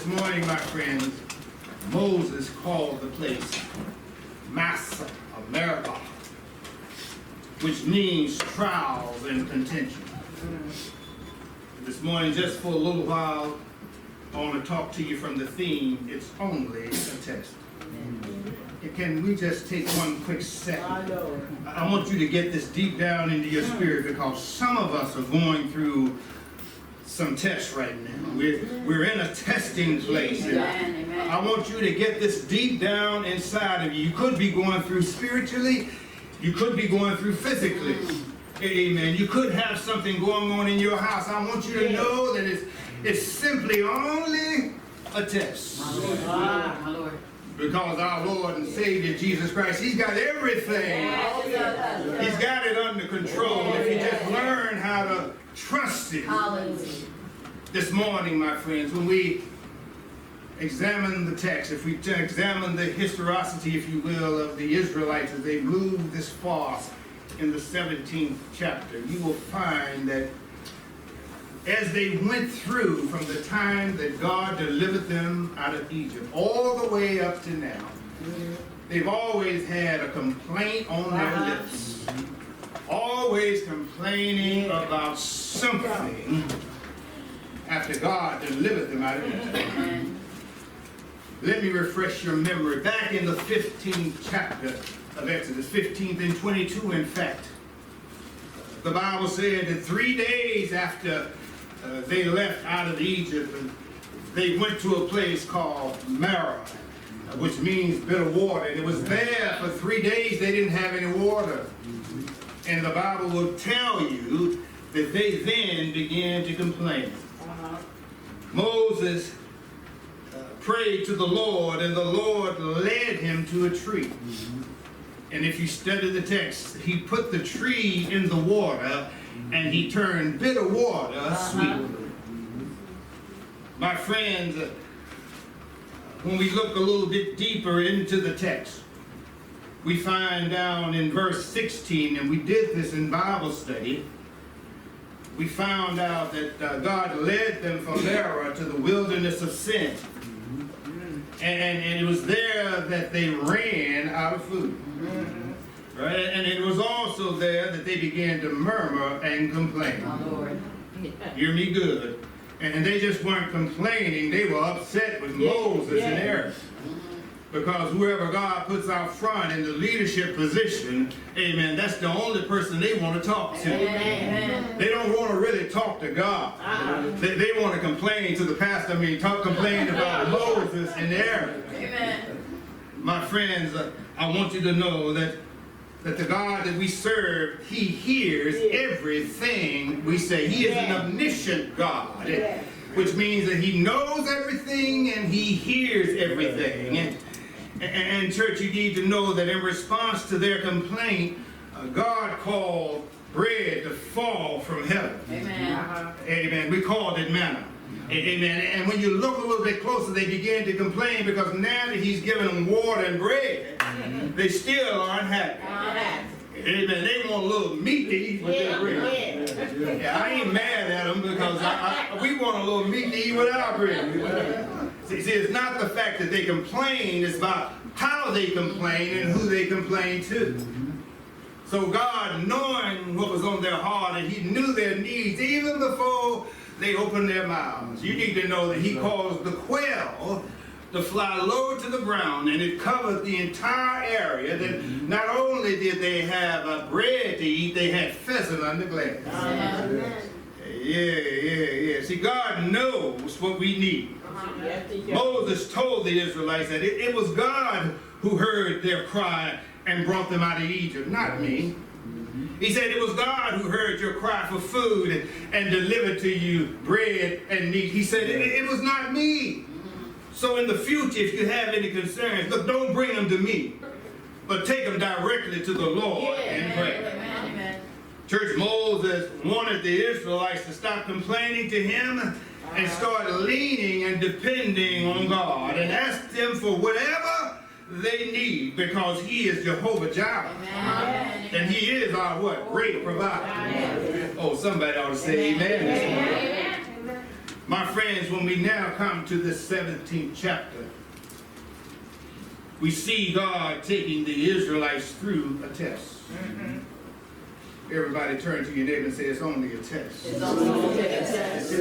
this morning, my friends, Moses called the place Massa of Meribah, which means trials and contention. This morning, just for a little while, I want to talk to you from the theme, it's only a test. Can we just take one quick second? I want you to get this deep down into your spirit, because some of us are going through some tests right now. We're in a testing place. And I want you to get this deep down inside of you. You could be going through spiritually. You could be going through physically. Amen. You could have something going on in your house. I want you to know that it's simply only a test. My Lord. Because our Lord and Savior Jesus Christ, He's got everything. He's got it under control. If you just learn how to trust Him. This morning, my friends, when we examine the text, if we examine the historicity, if you will, of the Israelites as they moved this far in the 17th chapter, you will find that as they went through from the time that God delivered them out of Egypt all the way up to now, they've always had a complaint on their lips. Always complaining about something after God delivered them out of Egypt. Let me refresh your memory. Back in the 15th chapter of Exodus, 15th and 22, in fact, the Bible said that 3 days after they left out of Egypt, and they went to a place called Marah, which means bitter water. And it was there for 3 days they didn't have any water. And the Bible will tell you that they then began to complain. Moses prayed to the Lord, and the Lord led him to a tree. And if you study the text, He put the tree in the water, and He turned bitter water sweet. My friends, when we look a little bit deeper into the text, we find down in verse 16, and we did this in Bible study, we found out that God led them from Marah to the wilderness of Sin. And it was there that they ran out of food. Right? And it was also there that they began to murmur and complain. Hear me good. And they just weren't complaining, they were upset with Moses and Aaron. Because whoever God puts out front in the leadership position, amen, that's the only person they want to talk to. Amen. They don't want to really talk to God. They want to complain to the pastor, complain about Moses and Aaron. Amen. My friends, I want you to know that the God that we serve, He hears everything we say. He is an omniscient God, which means that He knows everything and He hears everything. And church, you need to know that in response to their complaint, God called bread to fall from heaven. Amen. Amen. We called it manna. Amen. And when you look a little bit closer, they began to complain because now that He's given them water and bread, they still aren't happy. Amen. They want a little meat to eat with their bread. Yeah, I ain't mad at them because we want a little meat to eat with our bread. See, it's not the fact that they complain, it's about how they complain and who they complain to. So God, knowing what was on their heart, and He knew their needs even before they opened their mouths. You need to know that He caused the quail to fly low to the ground, and it covered the entire area. That not only did they have bread to eat, they had pheasant on the glass. Yeah. See, God knows what we need. Moses told the Israelites that it was God who heard their cry and brought them out of Egypt, not me. He said it was God who heard your cry for food and delivered to you bread and meat. He said it was not me. So in the future, if you have any concerns, look, don't bring them to me, but take them directly to the Lord in prayer. Church, Moses wanted the Israelites to stop complaining to him and start leaning and depending on God and ask Him for whatever they need, because He is Jehovah Jireh. And He is our what? Great provider. Oh, somebody ought to say amen this morning. My friends, when we now come to this 17th chapter, we see God taking the Israelites through a test. Everybody turn to your neighbor and say, it's only a test. It's only a test.